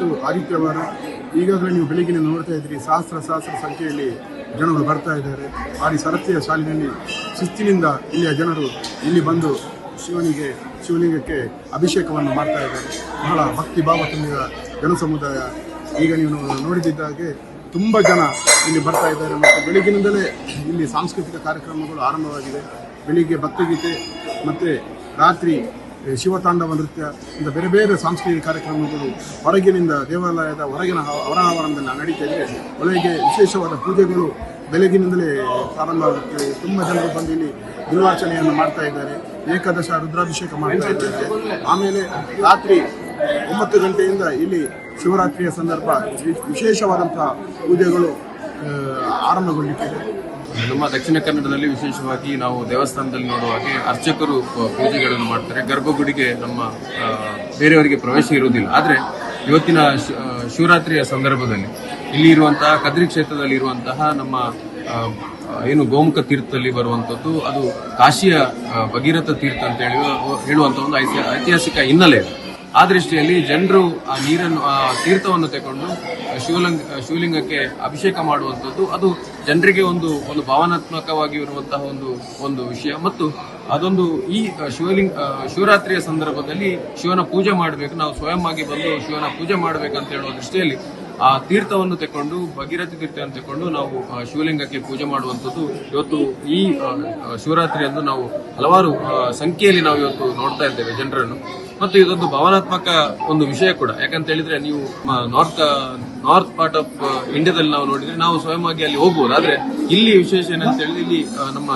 ಇವತ್ತು ಆದಿತ್ಯವಾರ. ಈಗಾಗಲೇ ನೀವು ಬೆಳಗಿನ ನೋಡ್ತಾ ಇದ್ದೀರಿ, ಸಹಸ್ರ ಸಂಖ್ಯೆಯಲ್ಲಿ ಜನರು ಬರ್ತಾ ಇದ್ದಾರೆ. ಭಾರಿ ಸರತಿಯ ಸಾಲಿನಲ್ಲಿ ಶಿಸ್ತಿನಿಂದ ಇಲ್ಲಿಯ ಜನರು ಇಲ್ಲಿ ಬಂದು ಶಿವಲಿಂಗಕ್ಕೆ ಅಭಿಷೇಕವನ್ನು ಮಾಡ್ತಾ ಇದ್ದಾರೆ. ಬಹಳ ಭಕ್ತಿ ಭಾವ ತುಂಬಿದ ಜನಸಮುದಾಯ. ಈಗ ನೀವು ನೋಡಿದ್ದಾಗೆ ತುಂಬ ಜನ ಇಲ್ಲಿ ಬರ್ತಾ ಇದ್ದಾರೆ ಮತ್ತು ಬೆಳಗಿನಿಂದಲೇ ಇಲ್ಲಿ ಸಾಂಸ್ಕೃತಿಕ ಕಾರ್ಯಕ್ರಮಗಳು ಆರಂಭವಾಗಿದೆ. ಬೆಳಿಗ್ಗೆ ಭಕ್ತಿಗೀತೆ ಮತ್ತು ರಾತ್ರಿ ಶಿವತಾಂಡವ ನೃತ್ಯ ಇಂಥ ಬೇರೆ ಬೇರೆ ಸಾಂಸ್ಕೃತಿಕ ಕಾರ್ಯಕ್ರಮಗಳು ಹೊರಗಿನಿಂದ ದೇವಾಲಯದ ಹೊರಗಿನ ಹೊರಾವರಣದಲ್ಲಿ ನಡೀತಾ ಇದೆ. ಒಳಗೆ ವಿಶೇಷವಾದ ಪೂಜೆಗಳು ಬೆಳಗಿನಿಂದಲೇ ಪ್ರಾರಂಭವಾಗುತ್ತದೆ. ತುಂಬ ಜನರು ಬಂದು ಇಲ್ಲಿ ಬಿಲ್ವಾರ್ಚನೆಯನ್ನು ಮಾಡ್ತಾ ಇದ್ದಾರೆ, ಏಕಾದಶ ರುದ್ರಾಭಿಷೇಕ ಮಾಡ್ತಾ ಇದ್ದಾರೆ. ಆಮೇಲೆ ರಾತ್ರಿ 9 ಗಂಟೆಯಿಂದ ಇಲ್ಲಿ ಶಿವರಾತ್ರಿಯ ಸಂದರ್ಭ ವಿಶೇಷವಾದಂತಹ ಪೂಜೆಗಳು ಆರಂಭಗೊಳ್ಳುತ್ತಿದೆ. ನಮ್ಮ ದಕ್ಷಿಣ ಕನ್ನಡದಲ್ಲಿ ವಿಶೇಷವಾಗಿ ನಾವು ದೇವಸ್ಥಾನದಲ್ಲಿ ನೋಡುವ ಹಾಗೆ ಅರ್ಚಕರು ಪೂಜೆಗಳನ್ನು ಮಾಡ್ತಾರೆ. ಗರ್ಭಗುಡಿಗೆ ನಮ್ಮ ಬೇರೆಯವರಿಗೆ ಪ್ರವೇಶ ಇರುವುದಿಲ್ಲ. ಆದರೆ ಇವತ್ತಿನ ಶಿವರಾತ್ರಿಯ ಸಂದರ್ಭದಲ್ಲಿ ಇಲ್ಲಿ ಇರುವಂತಹ ಕದ್ರಿ ಕ್ಷೇತ್ರದಲ್ಲಿ ಇರುವಂತಹ ನಮ್ಮ ಏನು ಗೋಮುಖ ತೀರ್ಥದಲ್ಲಿ ಬರುವಂಥದ್ದು, ಅದು ಕಾಶಿಯ ಭಗೀರಥ ತೀರ್ಥ ಅಂತ ಹೇಳುವಂಥ ಒಂದು ಐತಿಹಾಸಿಕ ಹಿನ್ನೆಲೆ ಇದೆ. ಆ ದೃಷ್ಟಿಯಲ್ಲಿ ಜನರು ಆ ನೀರನ್ನು ತೀರ್ಥವನ್ನು ತಗೊಂಡು ಶಿವಲಿಂಗಕ್ಕೆ ಅಭಿಷೇಕ ಮಾಡುವಂಥದ್ದು ಅದು ಜನರಿಗೆ ಒಂದು ಭಾವನಾತ್ಮಕವಾಗಿ ಇರುವಂತಹ ಒಂದು ವಿಷಯ. ಮತ್ತು ಅದೊಂದು ಈ ಶಿವರಾತ್ರಿಯ ಸಂದರ್ಭದಲ್ಲಿ ಶಿವನ ಪೂಜೆ ಮಾಡಬೇಕು, ನಾವು ಸ್ವಯಂ ಆಗಿ ಬಂದು ಶಿವನ ಪೂಜೆ ಮಾಡಬೇಕಂತ ಹೇಳುವ ದೃಷ್ಟಿಯಲ್ಲಿ ಆ ತೀರ್ಥವನ್ನು ತಕೊಂಡು ಭಗೀರಥ ತೀರ್ಥವನ್ನು ತಕೊಂಡು ನಾವು ಶಿವಲಿಂಗಕ್ಕೆ ಪೂಜೆ ಮಾಡುವಂಥದ್ದು ಇವತ್ತು ಈ ಶಿವರಾತ್ರಿಯಂದು ನಾವು ಹಲವಾರು ಸಂಖ್ಯೆಯಲ್ಲಿ ನಾವು ಇವತ್ತು ನೋಡ್ತಾ ಇದ್ದೇವೆ ಜನರನ್ನು. ಮತ್ತು ಇದೊಂದು ಭಾವನಾತ್ಮಕ ಒಂದು ವಿಷಯ ಕೂಡ. ಯಾಕಂತ ಹೇಳಿದ್ರೆ ನೀವು ನಾರ್ತ್ ಪಾರ್ಟ್ ಆಫ್ ಇಂಡಿಯಾದಲ್ಲಿ ನಾವು ನೋಡಿದ್ರೆ ನಾವು ಸ್ವಯಂವಾಗಿ ಅಲ್ಲಿ ಹೋಗ್ಬೋದು. ಆದ್ರೆ ಇಲ್ಲಿ ವಿಶೇಷ ಏನಂತ ಹೇಳಿದ್ರೆ ಇಲ್ಲಿ ನಮ್ಮ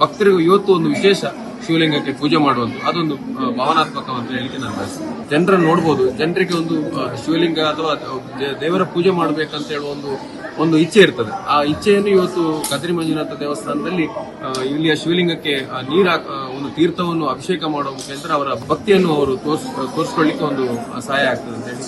ಭಕ್ತರಿಗೂ ಇವತ್ತು ಒಂದು ವಿಶೇಷ ಶಿವಲಿಂಗಕ್ಕೆ ಪೂಜೆ ಮಾಡುವಂತ ಅದೊಂದು ಭಾವನಾತ್ಮಕ ಅಂತ ಹೇಳಿಕೆ ನಾನು ಬಯಸ್ತೇನೆ. ಜನರನ್ನು ನೋಡ್ಬೋದು, ಜನರಿಗೆ ಒಂದು ಶಿವಲಿಂಗ ಅಥವಾ ದೇವರ ಪೂಜೆ ಮಾಡಬೇಕಂತ ಹೇಳುವ ಒಂದು ಇಚ್ಛೆ ಇರ್ತದೆ. ಆ ಇಚ್ಛೆಯನ್ನು ಇವತ್ತು ಕದ್ರಿ ಮಂಜುನಾಥ ದೇವಸ್ಥಾನದಲ್ಲಿ ಇಲ್ಲಿಯ ಶಿವಲಿಂಗಕ್ಕೆ ಒಂದು ತೀರ್ಥವನ್ನು ಅಭಿಷೇಕ ಮಾಡುವ ಮುಖಾಂತರ ಅವರ ಭಕ್ತಿಯನ್ನು ಅವರು ತೋರಿಸ್ಕೊಳ್ಳಿಕ್ಕೆ ಒಂದು ಸಹಾಯ ಆಗ್ತದೆ ಅಂತ ಹೇಳಿ